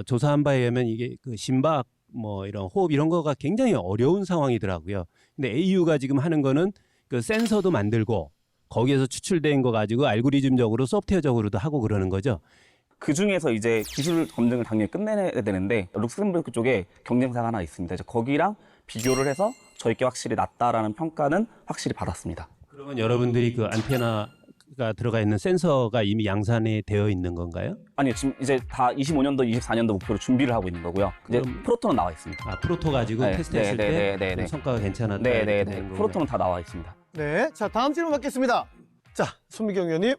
조사한 바에 의하면 이게 그 심박 뭐 이런 호흡 이런 거가 굉장히 어려운 상황이더라고요. 근데 AU가 지금 하는 거는 그 센서도 만들고 거기에서 추출된 거 가지고 알고리즘적으로 소프트웨어적으로도 하고 그러는 거죠. 그 중에서 이제 기술 검증을 당연히 끝내야 되는데 룩셈부르크 쪽에 경쟁사가 하나 있습니다. 이제 거기랑 비교를 해서 저희께 확실히 낫다라는 평가는 확실히 받았습니다. 그러면 여러분들이 그 안테나가 들어가 있는 센서가 이미 양산이 되어 있는 건가요? 아니요, 지금 이제 다 25년도, 24년도 목표로 준비를 하고 있는 거고요. 이제 프로토는 나와 있습니다. 프로토 가지고 테스트했을 때 성과가 괜찮았다. 네네네. 프로토는 다 나와 있습니다. 네, 자 다음 질문 받겠습니다. 자, 손미경 의원님.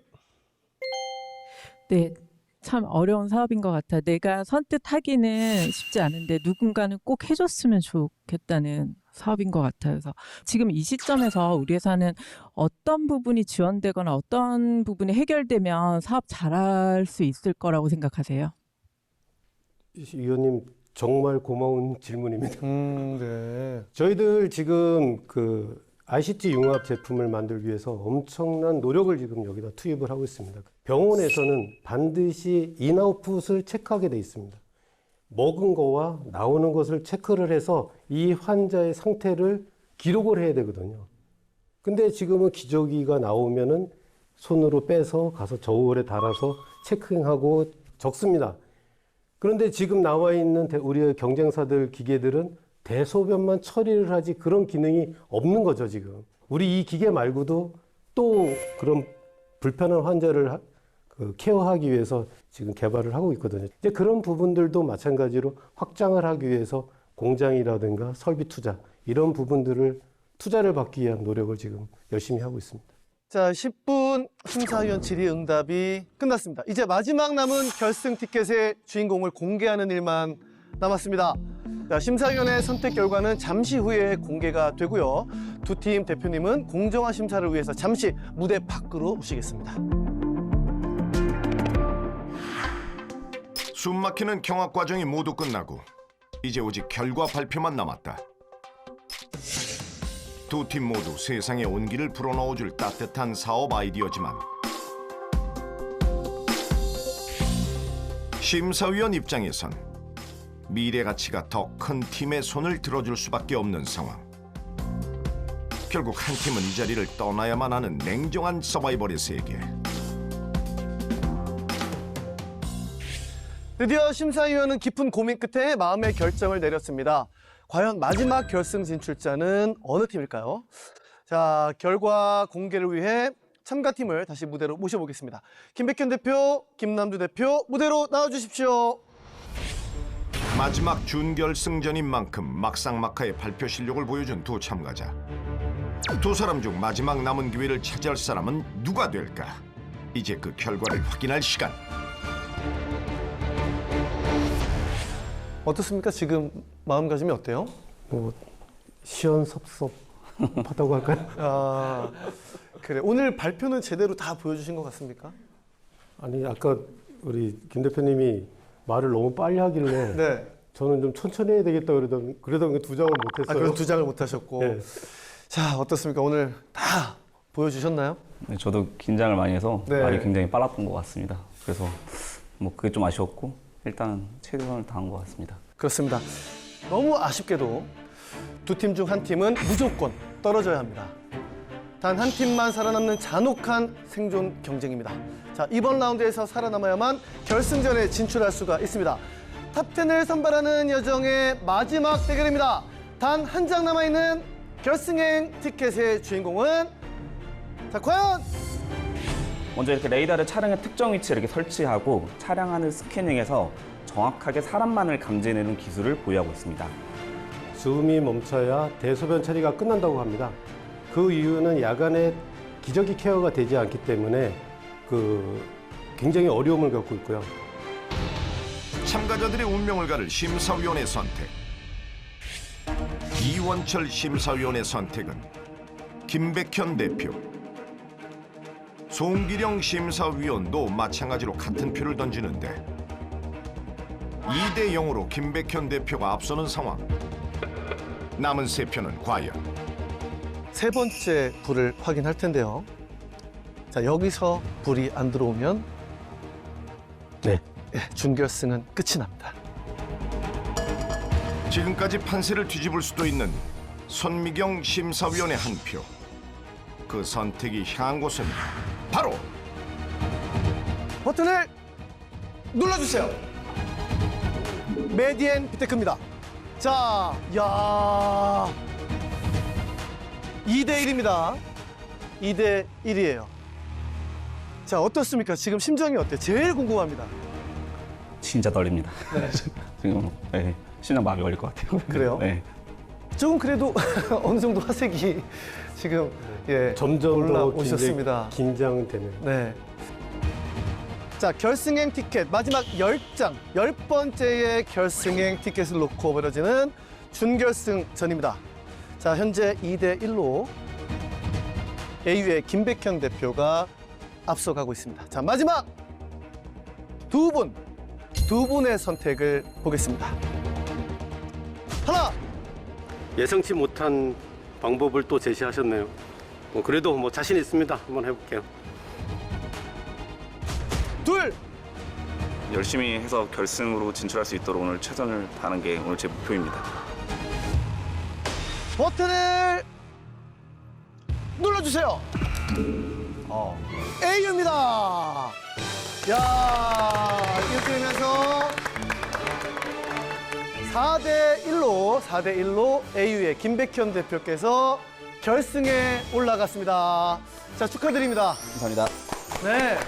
네, 참 어려운 사업인 것 같아. 내가 선뜻 하기는 쉽지 않은데 누군가는 꼭 해줬으면 좋겠다는 사업인 것 같아요. 그래서 지금 이 시점에서 우리 회사는 어떤 부분이 지원되거나 어떤 부분이 해결되면 사업 잘할 수 있을 거라고 생각하세요? 위원님 정말 고마운 질문입니다. 네. 저희들 지금 그 ICT 융합 제품을 만들기 위해서 엄청난 노력을 지금 여기다 투입을 하고 있습니다. 병원에서는 반드시 인아웃풋을 체크하게 돼 있습니다. 먹은 거와 나오는 것을 체크를 해서 이 환자의 상태를 기록을 해야 되거든요. 근데 지금은 기저귀가 나오면은 손으로 빼서 가서 저울에 달아서 체크하고 적습니다. 그런데 지금 나와 있는 우리의 경쟁사들 기계들은 대소변만 처리를 하지 그런 기능이 없는 거죠, 지금. 우리 이 기계 말고도 또 그런 불편한 환자를 케어하기 위해서 지금 개발을 하고 있거든요. 이제 그런 부분들도 마찬가지로 확장을 하기 위해서 공장이라든가 설비 투자 이런 부분들을 투자를 받기 위한 노력을 지금 열심히 하고 있습니다. 자, 10분 심사위원 질의응답이 끝났습니다. 이제 마지막 남은 결승 티켓의 주인공을 공개하는 일만 남았습니다. 자, 심사위원의 선택 결과는 잠시 후에 공개가 되고요. 두 팀 대표님은 공정한 심사를 위해서 잠시 무대 밖으로 오시겠습니다. 숨막히는 경합 과정이 모두 끝나고 이제 오직 결과 발표만 남았다. 두 팀 모두 세상에 온기를 불어넣어줄 따뜻한 사업 아이디어지만 심사위원 입장에선 미래 가치가 더 큰 팀의 손을 들어줄 수밖에 없는 상황. 결국 한 팀은 이 자리를 떠나야만 하는 냉정한 서바이벌의 세계. 드디어 심사위원은 깊은 고민 끝에 마음의 결정을 내렸습니다. 과연 마지막 결승 진출자는 어느 팀일까요? 자, 결과 공개를 위해 참가팀을 다시 무대로 모셔보겠습니다. 김백현 대표, 김남두 대표 무대로 나와주십시오. 마지막 준결승전인 만큼 막상막하의 발표 실력을 보여준 두 참가자. 두 사람 중 마지막 남은 기회를 차지할 사람은 누가 될까? 이제 그 결과를 확인할 시간. 어떻습니까? 지금 마음가짐이 어때요? 뭐 시원섭섭하다고 할까요? 아, 그래. 오늘 발표는 제대로 다 보여주신 것 같습니까? 아니 아까 우리 김 대표님이 말을 너무 빨리 하길래 네. 저는 좀 천천히 해야 되겠다 그러던 두 장을 못했어요. 그럼 2장을 못 하셨고. 네. 자, 어떻습니까? 오늘 다 보여주셨나요? 네, 저도 긴장을 많이 해서 네. 말이 굉장히 빨랐던 것 같습니다. 그래서 뭐 그게 좀 아쉬웠고 일단 최선을 다한 것 같습니다. 그렇습니다. 너무 아쉽게도 두 팀 중 한 팀은 무조건 떨어져야 합니다. 단 한 팀만 살아남는 잔혹한 생존 경쟁입니다. 자, 이번 라운드에서 살아남아야만 결승전에 진출할 수가 있습니다. 탑10을 선발하는 여정의 마지막 대결입니다. 단 한 장 남아있는 결승행 티켓의 주인공은 자, 과연 먼저 이렇게 레이더를 차량의 특정 위치에 이렇게 설치하고 차량 안을 스캐닝해서 정확하게 사람만을 감지해내는 기술을 보유하고 있습니다. 숨이 멈춰야 대소변 처리가 끝난다고 합니다. 그 이유는 야간에 기저귀 케어가 되지 않기 때문에 굉장히 어려움을 겪고 있고요. 참가자들의 운명을 가를 심사위원의 선택. 이원철 심사위원의 선택은 김백현 대표. 송기령 심사위원도 마찬가지로 같은 표를 던지는데 2대 0으로 김백현 대표가 앞서는 상황. 남은 세 표는 과연? 세 번째 불을 확인할 텐데요. 자, 여기서 불이 안 들어오면 네. 준결승은 끝이 납니다. 지금까지 판세를 뒤집을 수도 있는 손미경 심사위원의 한 표. 그 선택이 향한 곳은 바로 버튼을 눌러주세요. 메디엔 비테크입니다. 자, 야, 2대 1입니다. 2대 1이에요. 자, 어떻습니까? 지금 심정이 어때요? 제일 궁금합니다. 진짜 떨립니다. 네. 지금 네, 심장마비 걸릴 것 같아요. 그래요? 네. 조금 그래도 어느 정도 화색이 지금 점점 올라오셨습니다. 더 긴장되네요. 네. 자, 결승행 티켓 마지막 10장, 10번째의 결승행 티켓을 놓고 벌어지는 준결승전입니다. 자, 현재 2대 1로 AU의 김백현 대표가 앞서가고 있습니다. 자, 마지막 두 분의 선택을 보겠습니다. 하나, 예상치 못한 방법을 또 제시하셨네요. 그래도 자신 있습니다. 한번 해볼게요. 둘, 열심히 해서 결승으로 진출할 수 있도록 오늘 최선을 다하는 게 오늘 제 목표입니다. 버튼을 눌러주세요. AU입니다. 야, 이렇게 되면서 4대 1로 AU의 김백현 대표께서 결승에 올라갔습니다. 자, 축하드립니다. 감사합니다. 네.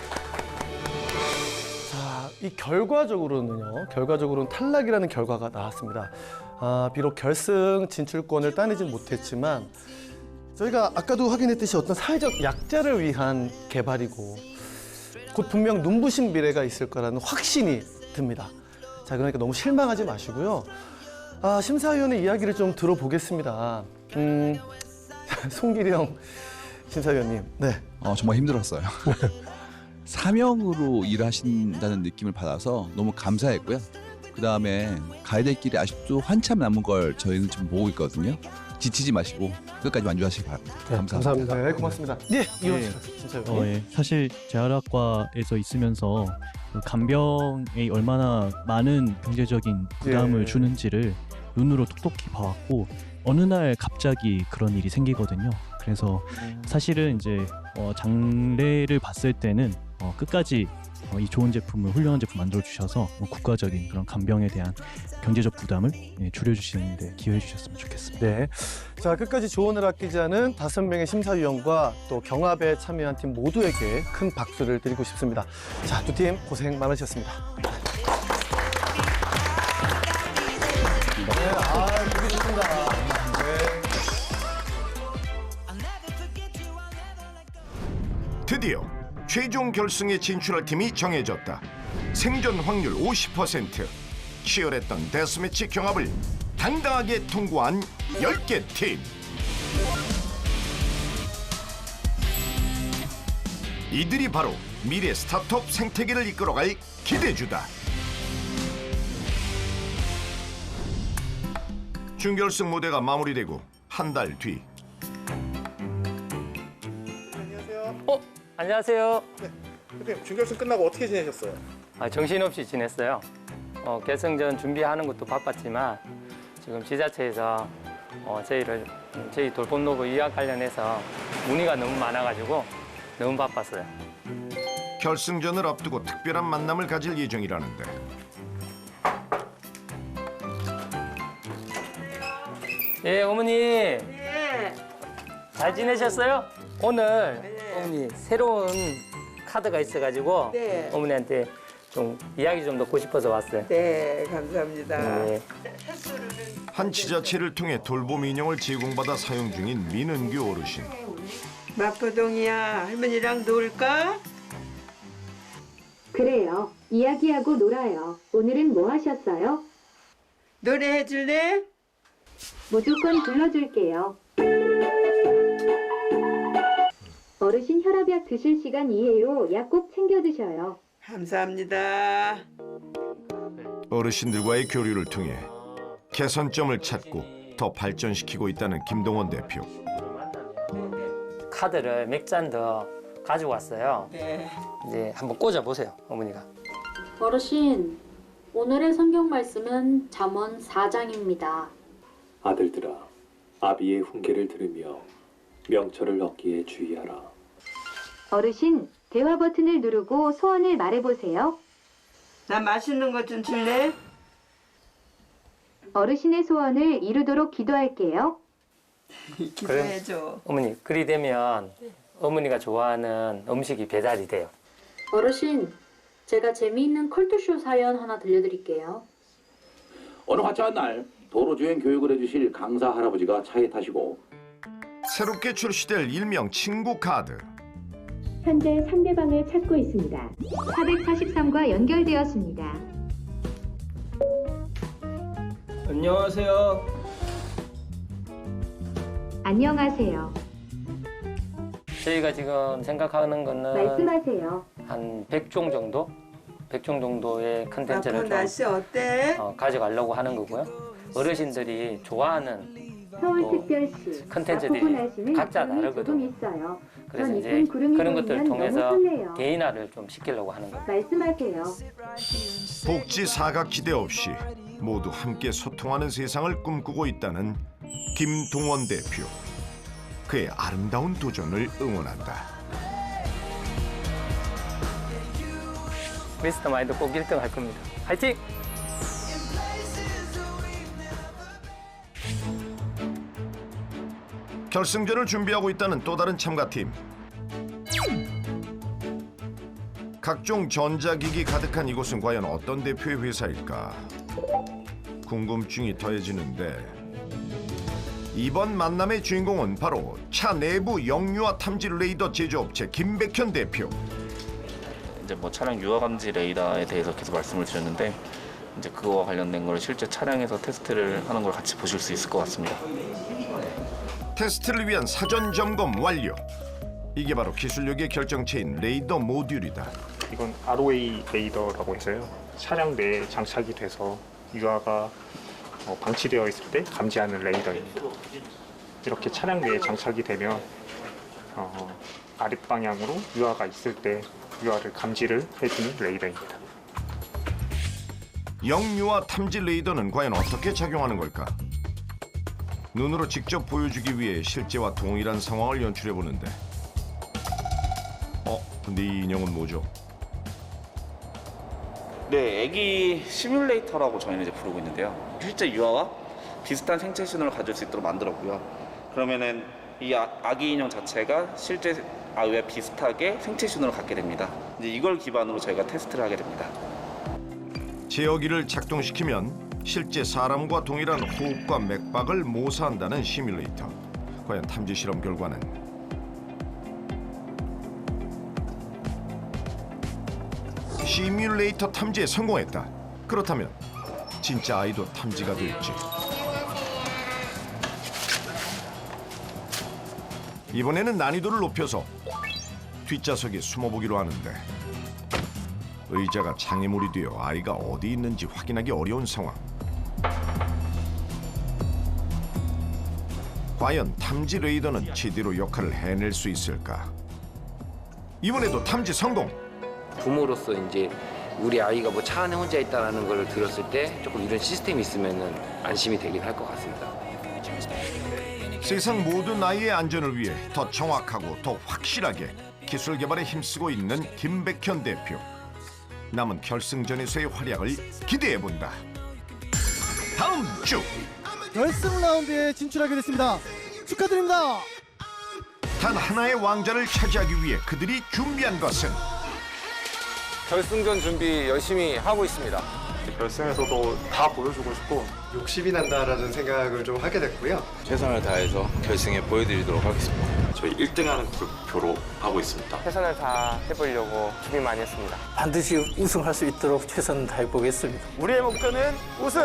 자, 이 결과적으로는 탈락이라는 결과가 나왔습니다. 비록 결승 진출권을 따내진 못했지만 저희가 아까도 확인했듯이 어떤 사회적 약자를 위한 개발이고 곧 분명 눈부신 미래가 있을 거라는 확신이 듭니다. 자, 그러니까 너무 실망하지 마시고요. 심사위원의 이야기를 좀 들어보겠습니다. 송기령 심사위원님. 네. 정말 힘들었어요. 사명으로 일하신다는 느낌을 받아서 너무 감사했고요. 그 다음에 가야 될 길이 아직도 한참 남은 걸 저희는 지금 보고 있거든요. 지치지 마시고 끝까지 완주하시기 바랍니다. 감사합니다. 네, 고맙습니다. 네, 이원철 심사위원님. 사실 재활학과에서 있으면서 간병에 얼마나 많은 경제적인 부담을 주는지를 눈으로 톡톡히 봐왔고 어느 날 갑자기 그런 일이 생기거든요. 그래서 사실은 이제 장래를 봤을 때는 끝까지 이 좋은 제품을 훌륭한 제품 만들어 주셔서 국가적인 그런 간병에 대한 경제적 부담을 줄여주시는데 기여해 주셨으면 좋겠습니다. 네. 자, 끝까지 조언을 아끼지 않은 5명의 심사위원과 또 경합에 참여한 팀 모두에게 큰 박수를 드리고 싶습니다. 자, 두 팀 고생 많으셨습니다. 네, 보기 좋습니다. 네. 드디어 최종 결승에 진출할 팀이 정해졌다. 생존 확률 50%, 치열했던 데스매치 경합을 당당하게 통과한 10개 팀. 이들이 바로 미래 스타트업 생태계를 이끌어갈 기대주다. 준결승 무대가 마무리되고 한 달 뒤. 안녕하세요. 대표님, 준결승 끝나고 어떻게 지내셨어요? 정신없이 지냈어요. 결승전 준비하는 것도 바빴지만 지금 지자체에서 저희 돌봄노브 이와 관련해서 문의가 너무 많아가지고 너무 바빴어요. 결승전을 앞두고 특별한 만남을 가질 예정이라는데 예, 어머니. 네. 잘 지내셨어요? 오늘 어머니 새로운 카드가 있어가지고 네. 어머니한테 좀 이야기 좀 듣고 싶어서 왔어요. 네, 감사합니다. 네. 한 지자체를 통해 돌봄 인형을 제공받아 사용 중인 민은규 어르신. 마포동이야, 할머니랑 놀까? 그래요. 이야기하고 놀아요. 오늘은 뭐 하셨어요? 노래 해줄래? 무조건 불러줄게요. 어르신 혈압약 드실 시간 이에요. 약 꼭 챙겨 드셔요. 감사합니다. 어르신들과의 교류를 통해 개선점을 찾고 더 발전시키고 있다는 김동원 대표. 카드를 몇 장 더 가지고 왔어요. 네. 이제 한번 꽂아 보세요, 어머니가. 어르신, 오늘의 성경 말씀은 잠언 4장입니다. 아들들아, 아비의 훈계를 들으며 명철을 얻기에 주의하라. 어르신, 대화 버튼을 누르고 소원을 말해보세요. 나 맛있는 것 좀 줄래? 어르신의 소원을 이루도록 기도할게요. 기도해줘. 어머니, 그리 되면 어머니가 좋아하는 음식이 배달이 돼요. 어르신, 제가 재미있는 컬투쇼 사연 하나 들려드릴게요. 어느 화창한 날 도로주행 교육을 해주실 강사 할아버지가 차에 타시고 새롭게 출시될 일명 친구 카드. 현재 상대방을 찾고 있습니다. 443과 연결되었습니다. 안녕하세요. 안녕하세요. 저희가 지금 생각하는 거는 말씀하세요. 한 100종 정도? 100종 정도의 컨텐츠를 마포 날씨 좀 어때? 가져가려고 하는 거고요. 어르신들이 좋아하는 서울특별시 컨텐츠들이 마포구 날씨는 각자 구름이 다르거든. 조금 있어요. 그래서 전 이제 이쁜 구름이 그런 것들을 보이면 통해서 너무 설레요. 개인화를 좀 시키려고 하는 거예요. 말씀하세요. 복지 사각 기대 없이 모두 함께 소통하는 세상을 꿈꾸고 있다는 김동원 대표. 그의 아름다운 도전을 응원한다. 미스터 마인드 꼭 1등 할 겁니다. 화이팅! 결승전을 준비하고 있다는 또 다른 참가팀. 각종 전자기기 가득한 이곳은 과연 어떤 대표의 회사일까? 궁금증이 더해지는데 이번 만남의 주인공은 바로 차 내부 역류화 탐지 레이더 제조업체 김백현 대표. 이제 뭐 차량 유화 감지 레이더에 대해서 계속 말씀을 드렸는데 이제 그거와 관련된 걸 실제 차량에서 테스트를 하는 걸 같이 보실 수 있을 것 같습니다. 테스트를 위한 사전 점검 완료. 이게 바로 기술력의 결정체인 레이더 모듈이다. 이건 ROA 레이더라고 해서요. 차량 내에 장착이 돼서 유화가 방치되어 있을 때 감지하는 레이더입니다. 이렇게 차량 내에 장착이 되면 아랫 방향으로 유화가 있을 때 유화를 감지를 해주는 레이더입니다. 역류화 탐지 레이더는 과연 어떻게 작용하는 걸까? 눈으로 직접 보여주기 위해 실제와 동일한 상황을 연출해 보는데. 근데 이 인형은 뭐죠? 네, 애기 시뮬레이터라고 저희는 이제 부르고 있는데요. 실제 유아와 비슷한 생체 신호를 가질 수 있도록 만들었고요. 그러면은 이 아기 인형 자체가 실제 아이와 비슷하게 생체 신호를 갖게 됩니다. 이제 이걸 기반으로 저희가 테스트를 하게 됩니다. 제어기를 작동시키면 실제 사람과 동일한 호흡과 맥박을 모사한다는 시뮬레이터. 과연 탐지 실험 결과는? 시뮬레이터 탐지에 성공했다. 그렇다면 진짜 아이도 탐지가 될지. 이번에는 난이도를 높여서 뒷좌석에 숨어보기로 하는데 의자가 장애물이 되어 아이가 어디 있는지 확인하기 어려운 상황. 과연 탐지 레이더는 제대로 역할을 해낼 수 있을까? 이번에도 탐지 성공! 부모로서 이제 우리 아이가 뭐 차 안에 혼자 있다는 걸 들었을 때 조금 이런 시스템이 있으면 안심이 되긴 할 것 같습니다. 세상 모든 아이의 안전을 위해 더 정확하고 더 확실하게 기술 개발에 힘쓰고 있는 김백현 대표. 남은 결승전에서의 활약을 기대해본다. 다음 주 결승 라운드에 진출하게 됐습니다. 축하드립니다. 단 하나의 왕자를 차지하기 위해 그들이 준비한 것은 결승전 준비 열심히 하고 있습니다. 결승에서도 다 보여주고 싶고 욕심이 난다라는 생각을 좀 하게 됐고요. 최선을 다해서 결승에 보여드리도록 하겠습니다. 저희 1등하는 목표로 하고 있습니다. 최선을 다 해보려고 준비 많이 했습니다. 반드시 우승할 수 있도록 최선을 다해보겠습니다. 우리의 목표는 우승!